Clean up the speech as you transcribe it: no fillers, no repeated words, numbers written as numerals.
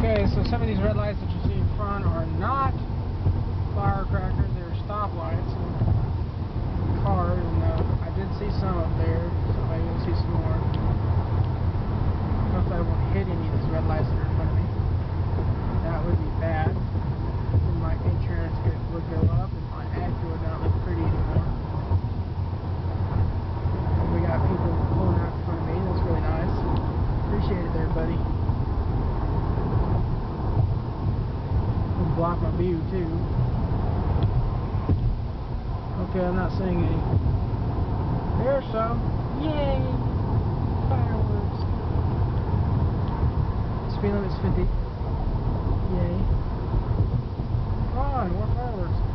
Okay, so some of these red lights that you see in front are not firecrackers, they're stoplights and cars, and I did see some up there, so maybe you'll see some more. Hopefully I won't hit any of these red lights that are in front of me. That would be bad. Then my insurance would go up and my Acura would not look pretty anymore. And we got people pulling out in front of me, that's really nice. Appreciate it there, buddy. Block my view too. Okay, I'm not seeing any. There's some. Yay! Fireworks. Speed limit's 50. Yay. Come on, more fireworks.